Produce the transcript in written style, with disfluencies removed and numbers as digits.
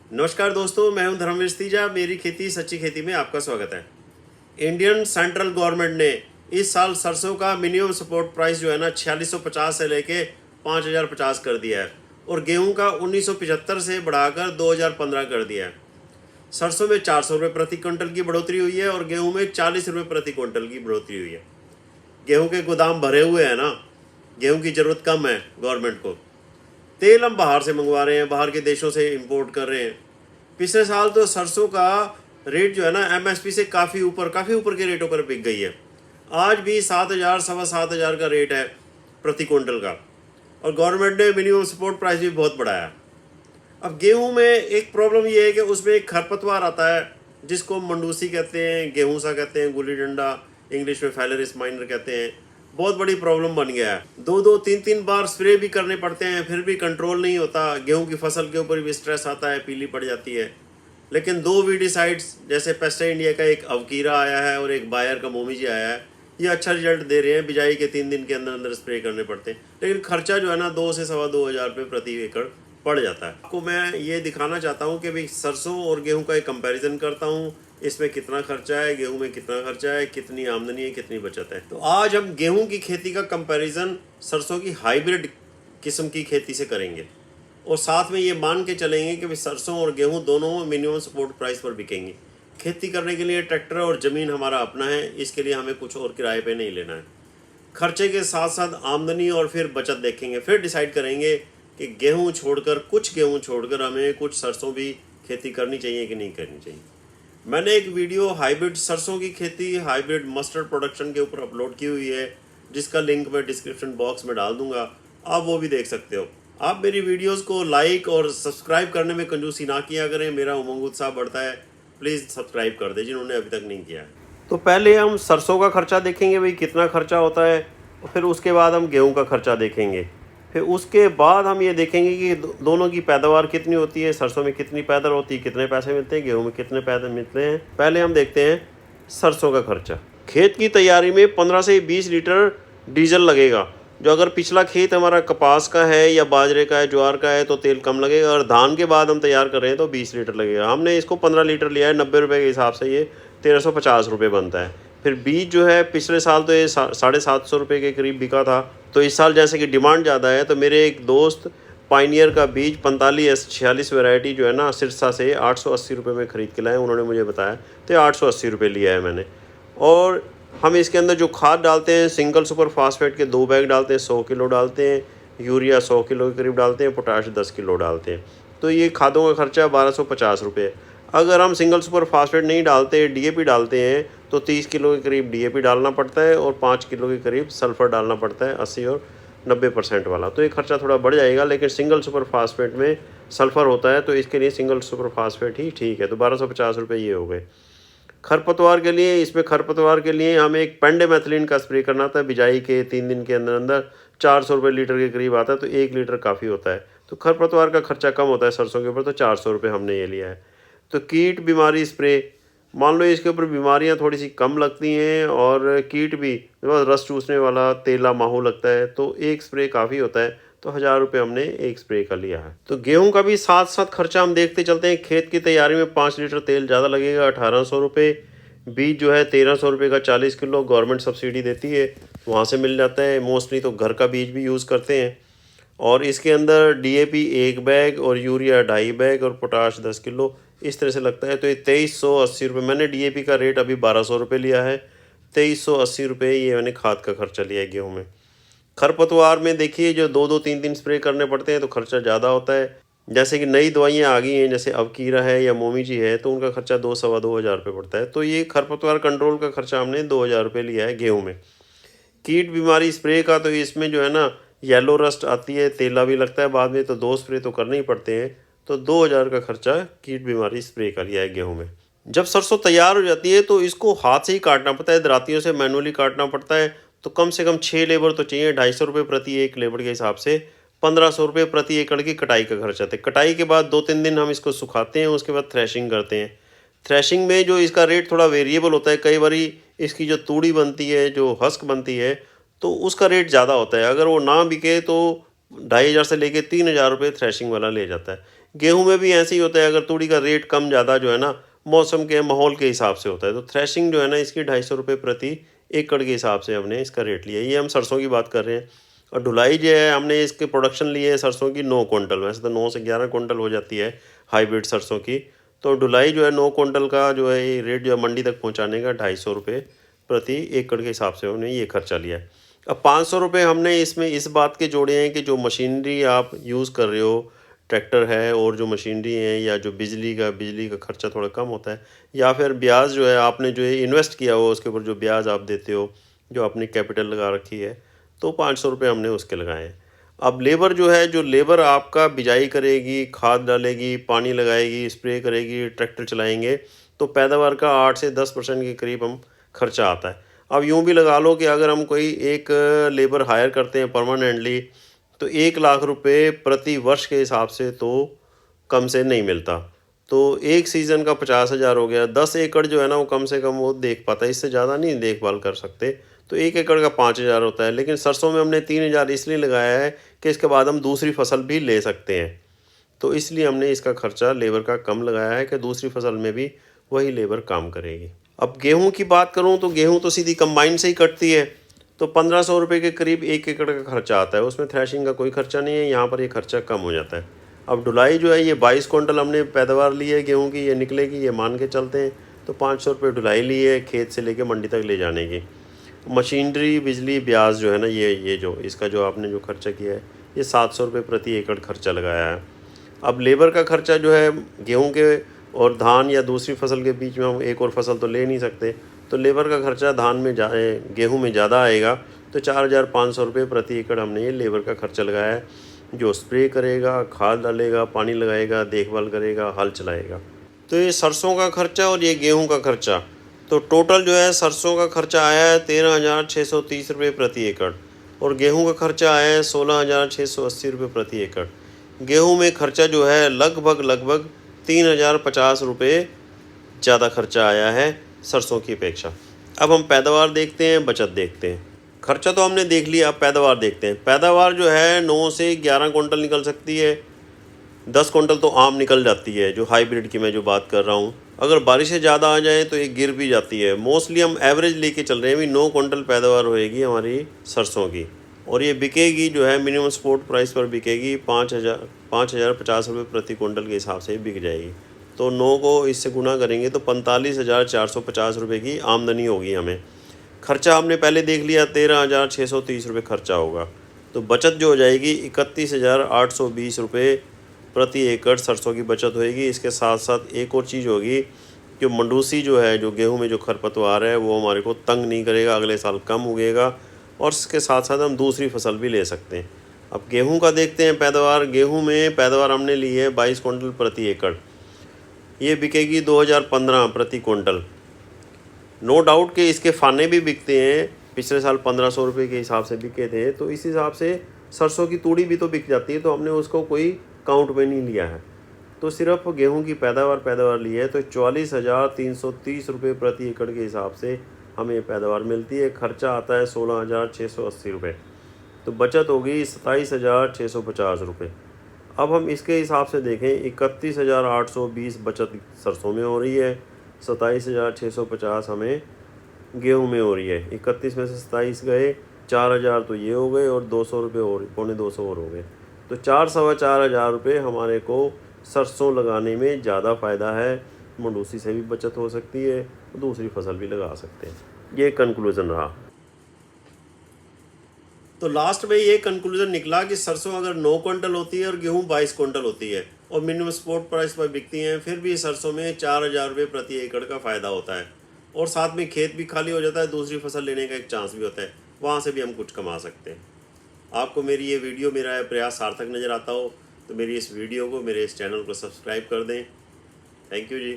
नमस्कार दोस्तों, मैं हूं धर्मवीर तीजा। मेरी खेती सच्ची खेती में आपका स्वागत है। इंडियन सेंट्रल गवर्नमेंट ने इस साल सरसों का मिनिमम सपोर्ट प्राइस जो है ना 4650 से लेके 5050 कर दिया है और गेहूं का 1975 से बढ़ाकर 2015 कर दिया है। सरसों में 400 रुपये प्रति क्विंटल की बढ़ोतरी हुई है और गेहूं में 40 रुपये प्रति क्विंटल की बढ़ोतरी हुई है। गेहूं के गोदाम भरे हुए हैं ना, गेहूं की ज़रूरत कम है गवर्नमेंट को। तेल हम बाहर से मंगवा रहे हैं, बाहर के देशों से इंपोर्ट कर रहे हैं। पिछले साल तो सरसों का रेट जो है ना एमएसपी से काफ़ी ऊपर के रेटों पर बिक गई है। आज भी 7,000 7,500 का रेट है प्रति क्विंटल का और गवर्नमेंट ने मिनिमम सपोर्ट प्राइस भी बहुत बढ़ाया। अब गेहूं में एक प्रॉब्लम ये है कि उसमें एक खरपतवार आता है जिसको मंडूसी कहते हैं, गेहूंसा कहते हैं, गुल्ली डंडा, इंग्लिश में फैलरिस माइनर कहते हैं। बहुत बड़ी प्रॉब्लम बन गया है। 2-2 3-3 बार स्प्रे भी करने पड़ते हैं, फिर भी कंट्रोल नहीं होता। गेहूं की फसल के ऊपर भी स्ट्रेस आता है, पीली पड़ जाती है। लेकिन 2 वीडिसाइड्स जैसे पेस्टा इंडिया का एक अवकीरा आया है और एक बायर का मोमीजी आया है, ये अच्छा रिजल्ट दे रहे हैं। बिजाई के 3 दिन के अंदर अंदर स्प्रे करने पड़ते हैं, लेकिन खर्चा जो है ना 2 से सवा 2,000 रुपये प्रति एकड़ पड़ जाता है। आपको मैं ये दिखाना चाहता हूँ कि भाई सरसों और गेहूं का एक कंपैरिजन करता हूँ, इसमें कितना खर्चा है, गेहूं में कितना खर्चा है, कितनी आमदनी है, कितनी बचत है। तो आज हम गेहूं की खेती का कंपैरिजन सरसों की हाइब्रिड किस्म की खेती से करेंगे और साथ में ये मान के चलेंगे कि भाई सरसों और गेहूं दोनों मिनिमम सपोर्ट प्राइस पर बिकेंगे। खेती करने के लिए ट्रैक्टर और ज़मीन हमारा अपना है, इसके लिए हमें कुछ और किराए पे नहीं लेना है। खर्चे के साथ साथ आमदनी और फिर बचत देखेंगे, फिर डिसाइड करेंगे कि कुछ गेहूं छोड़कर हमें कुछ सरसों भी खेती करनी चाहिए कि नहीं करनी चाहिए। मैंने एक वीडियो हाइब्रिड सरसों की खेती, हाइब्रिड मस्टर्ड प्रोडक्शन के ऊपर अपलोड की हुई है, जिसका लिंक मैं डिस्क्रिप्शन बॉक्स में डाल दूंगा, आप वो भी देख सकते हो। आप मेरी वीडियोस को लाइक और सब्सक्राइब करने में कंजूसी ना किया करें, मेरा उमंग उत्साह बढ़ता है। प्लीज़ सब्सक्राइब कर दें जिन्होंने अभी तक नहीं किया है। तो पहले हम सरसों का खर्चा देखेंगे, भाई कितना खर्चा होता है, और फिर उसके बाद हम गेहूं का खर्चा देखेंगे। फिर उसके बाद हम ये देखेंगे कि दोनों की पैदावार कितनी होती है, सरसों में कितनी पैदावार होती है, कितने पैसे मिलते हैं, गेहूं में कितने पैसे मिलते हैं। पहले हम देखते हैं सरसों का खर्चा। खेत की तैयारी में 15 से 20 लीटर डीजल लगेगा। जो अगर पिछला खेत हमारा कपास का है या बाजरे का है, ज्वार का है, तो तेल कम लगेगा। और धान के बाद हम तैयार कर रहे हैं तो 20 लीटर लगेगा। हमने इसको 15 लीटर लिया है, 90 रुपये के हिसाब से ये 1350 रुपये बनता है। फिर बीज जो है पिछले साल तो ये 750 रुपये के करीब बिका था, तो इस साल जैसे कि डिमांड ज़्यादा है तो मेरे एक दोस्त पाइनियर का बीज 45S46 वैरायटी जो है ना सिरसा से 880 रुपये में ख़रीद के लाए, उन्होंने मुझे बताया, तो 880 रुपये लिया है मैंने। और हम इसके अंदर जो खाद डालते हैं, सिंगल सुपर फास्फेट के 2 बैग डालते हैं, 100 किलो डालते हैं, यूरिया 100 किलो के करीब डालते हैं, पोटाश 10 किलो डालते हैं। तो ये खादों का खर्चा 1250 रुपये। अगर हम सिंगल सुपर फास्फेट नहीं डालते, डीएपी डालते हैं, तो 30 किलो के करीब डीएपी डालना पड़ता है और 5 किलो के करीब सल्फ़र डालना पड़ता है, 80 और 90% वाला। तो ये खर्चा थोड़ा बढ़ जाएगा, लेकिन सिंगल सुपर फास्फेट में सल्फ़र होता है, तो इसके लिए सिंगल सुपर फास्फेट ही ठीक है। तो 1250 रुपये ये हो गए। खरपतवार के लिए हमें एक पेंडेमेथिलिन का स्प्रे करना था। बिजाई के 3 दिन के अंदर अंदर 400 रुपये लीटर के करीब आता है, तो 1 लीटर काफ़ी होता है। तो खरपतवार का खर्चा कम होता है सरसों के ऊपर, तो 400 रुपये हमने ये लिया है। तो कीट बीमारी स्प्रे, मान लो इसके ऊपर बीमारियां थोड़ी सी कम लगती हैं और कीट भी रस चूसने वाला तेला माहू लगता है, तो एक स्प्रे काफ़ी होता है, तो 1000 रुपये हमने एक स्प्रे का लिया है। तो गेहूं का भी साथ साथ खर्चा हम देखते चलते हैं। खेत की तैयारी में 5 लीटर तेल ज़्यादा लगेगा, 1800 रुपये। बीज जो है 1300 रुपये का 40 किलो गवर्नमेंट सब्सिडी देती है, वहाँ से मिल जाता है। मोस्टली तो घर का बीज भी यूज़ करते हैं। और इसके अंदर डीएपी 1 बैग और यूरिया 2.5 बैग और पोटाश 10 किलो इस तरह से लगता है। तो ये 2380 रुपये। मैंने डीएपी का रेट अभी 1200 रुपये लिया है, 2380 रुपये ये मैंने खाद का खर्चा लिया है गेहूँ में। खरपतवार में देखिए जो 2-2 3-3 स्प्रे करने पड़ते हैं, तो खर्चा ज़्यादा होता है। जैसे कि नई दवाइयाँ आ गई हैं, जैसे अवकीरा है या मोमीजी है, तो उनका खर्चा 2 सवा 2,000 रुपये पड़ता है। तो ये खरपतवार कंट्रोल का खर्चा हमने 2000 रुपये लिया है गेहूँ में। कीट बीमारी स्प्रे का, तो इसमें जो है ना येलो रस्ट आती है, तेला भी लगता है बाद में, तो 2 स्प्रे तो करने ही पड़ते हैं। तो 2000 का खर्चा कीट बीमारी स्प्रे का लिया है गेहूँ में। जब सरसों तैयार हो जाती है तो इसको हाथ से ही काटना पड़ता है, दरातियों से मैनुअली काटना पड़ता है। तो कम से कम 6 लेबर तो चाहिए, 250 रुपये प्रति एक लेबर के हिसाब से 1500 रुपये प्रति एकड़ की कटाई का खर्च आता है। कटाई के बाद 2-3 दिन हम इसको सुखाते हैं, उसके बाद थ्रेशिंग करते हैं। थ्रेशिंग में जो इसका रेट थोड़ा वेरिएबल होता है, कई बारी इसकी जो तूड़ी बनती है, जो हस्क बनती है, तो उसका रेट ज़्यादा होता है। अगर वो ना बिके तो 2500 से लेके 3000 रुपये थ्रेशिंग वाला ले जाता है। गेहूं में भी ऐसे ही होता है, अगर तूड़ी का रेट कम ज़्यादा जो है ना मौसम के माहौल के हिसाब से होता है। तो थ्रेशिंग जो है ना इसकी 250 रुपये प्रति एकड़ के हिसाब से हमने इसका रेट लिया। ये हम सरसों की बात कर रहे हैं। और ढुलाई जो है हमने इसके प्रोडक्शन लिए है सरसों की 9 क्विंटल, वैसे तो 9 से 11 क्विंटल हो जाती है हाइब्रिड सरसों की। तो ढुलाई जो है 9 क्विंटल का जो है ये रेट जो है मंडी तक पहुँचाने का 250 रुपये प्रति एकड़ के हिसाब से हमने ये खर्चा लिया है। अब 500 रुपये हमने इसमें इस बात के जोड़े हैं कि जो मशीनरी आप यूज़ कर रहे हो, ट्रैक्टर है और जो मशीनरी है या जो बिजली का खर्चा थोड़ा कम होता है, या फिर ब्याज जो है आपने जो है इन्वेस्ट किया हो उसके ऊपर जो ब्याज आप देते हो, जो अपनी कैपिटल लगा रखी है, तो 500 रुपये हमने उसके लगाए हैं। अब लेबर जो है, जो लेबर आपका बिजाई करेगी, खाद डालेगी, पानी लगाएगी, स्प्रे करेगी, ट्रैक्टर चलाएंगे, तो पैदावार का 8 से 10% के करीब हम खर्चा आता है। अब यूँ भी लगा लो कि अगर हम कोई एक लेबर हायर करते हैं परमानेंटली, तो 1 लाख रुपए प्रति वर्ष के हिसाब से तो कम से नहीं मिलता। तो एक सीज़न का 50,000 हो गया। 10 एकड़ जो है ना वो कम से कम वो देख पाता है, इससे ज़्यादा नहीं देखभाल कर सकते। तो 1 एकड़ का 5,000 होता है। लेकिन सरसों में हमने 3,000 इसलिए लगाया है कि इसके बाद हम दूसरी फसल भी ले सकते हैं। तो इसलिए हमने इसका खर्चा लेबर का कम लगाया है कि दूसरी फसल में भी वही लेबर काम करेगी। अब गेहूं की बात करूं तो गेहूं तो सीधी कंबाइन से ही कटती है, तो 1500 रुपये के करीब 1 एकड़ का खर्चा आता है। उसमें थ्रेशिंग का कोई खर्चा नहीं है, यहाँ पर ये खर्चा कम हो जाता है। अब ढुलाई जो है ये 22 क्विंटल हमने पैदावार ली है गेहूँ की, ये निकलेगी, ये मान के चलते हैं। तो 500 रुपये ढुलाई ली है खेत से लेके मंडी तक ले जाने की। मशीनरी, बिजली, ब्याज जो है ना ये जो इसका जो आपने जो खर्चा किया है ये 700 रुपये प्रति एकड़ खर्चा लगाया है। अब लेबर का खर्चा जो है गेहूं के और धान या दूसरी फसल के बीच में हम एक और फसल तो ले नहीं सकते, तो लेबर का खर्चा गेहूं में ज़्यादा आएगा। तो 4,500 रुपये प्रति एकड़ हमने ये लेबर का खर्चा लगाया है, जो स्प्रे करेगा, खाद डालेगा, पानी लगाएगा, देखभाल करेगा, हल चलाएगा। तो ये सरसों का खर्चा और ये गेहूँ का खर्चा, तो टोटल जो है सरसों का खर्चा आया है 13,630 रुपये प्रति एकड़ और गेहूं का खर्चा आया है 16,680 रुपये प्रति एकड़। गेहूं में खर्चा जो है लगभग 3,050 रुपये ज़्यादा खर्चा आया है सरसों की अपेक्षा। अब हम पैदावार देखते हैं, बचत देखते हैं। खर्चा तो हमने देख लिया, अब पैदावार देखते हैं। पैदावार जो है 9 से 11 कुंटल निकल सकती है, 10 कुंटल तो आम निकल जाती है, जो हाइब्रिड की मैं जो बात कर रहा हूँ। अगर बारिशें ज़्यादा आ जाएँ तो ये गिर भी जाती है। मोस्टली हम एवरेज लेके चल रहे हैं, अभी 9 कुंटल पैदावार होएगी हमारी सरसों की, और ये बिकेगी जो है मिनिमम सपोर्ट प्राइस पर बिकेगी 5,050 रुपये प्रति कुंटल के हिसाब से बिक जाएगी। तो 9 को इससे गुना करेंगे तो 45,450 रुपये की आमदनी होगी हमें। खर्चा हमने पहले देख लिया 13,630 रुपये खर्चा होगा। तो बचत जो हो जाएगी 31,820 रुपये प्रति एकड़ सरसों की बचत होएगी। इसके साथ साथ एक और चीज़ होगी, जो मंडूसी जो है, जो गेहूं में जो खरपतवार है वो हमारे को तंग नहीं करेगा, अगले साल कम उगेगा, और इसके साथ साथ हम दूसरी फसल भी ले सकते हैं। अब गेहूं का देखते हैं पैदावार। गेहूं में पैदावार हमने ली है 22 कुंटल प्रति एकड़, ये बिकेगी 2,015 प्रति कुंटल। नो डाउट कि इसके फाने भी बिकते हैं, पिछले साल 1,500 रुपये के हिसाब से बिके थे, तो इस हिसाब से सरसों की तूड़ी भी तो बिक जाती है, तो हमने उसको कोई काउंट में नहीं लिया है। तो सिर्फ गेहूं की पैदावार ली है, तो 44,330 रुपये प्रति एकड़ के हिसाब से हमें पैदावार मिलती है। खर्चा आता है 16,680 रुपये, तो बचत होगी 27,650 रुपये। अब हम इसके हिसाब से देखें, 31,820 बचत सरसों में हो रही है, 27,650 हमें गेहूं में हो रही है। 31 में से 27 गए, 4,000 तो ये हो गए और 200 रुपये और 250 और हो गए। तो 4,400 रुपये हमारे को सरसों लगाने में ज़्यादा फ़ायदा है। मंडूसी से भी बचत हो सकती है, दूसरी फसल भी लगा सकते हैं। ये कंक्लूज़न रहा। तो लास्ट में ये कंक्लूजन निकला कि सरसों अगर 9 क्विंटल होती है और गेहूं 22 क्विंटल होती है और मिनिमम सपोर्ट प्राइस पर बिकती हैं, फिर भी सरसों में 4,000 रुपये प्रति एकड़ का फ़ायदा होता है, और साथ में खेत भी खाली हो जाता है, दूसरी फसल लेने का एक चांस भी होता है, वहाँ से भी हम कुछ कमा सकते हैं। आपको मेरी ये वीडियो, मेरा प्रयास सार्थक नज़र आता हो तो मेरी इस वीडियो को, मेरे इस चैनल को सब्सक्राइब कर दें। Thank you ji.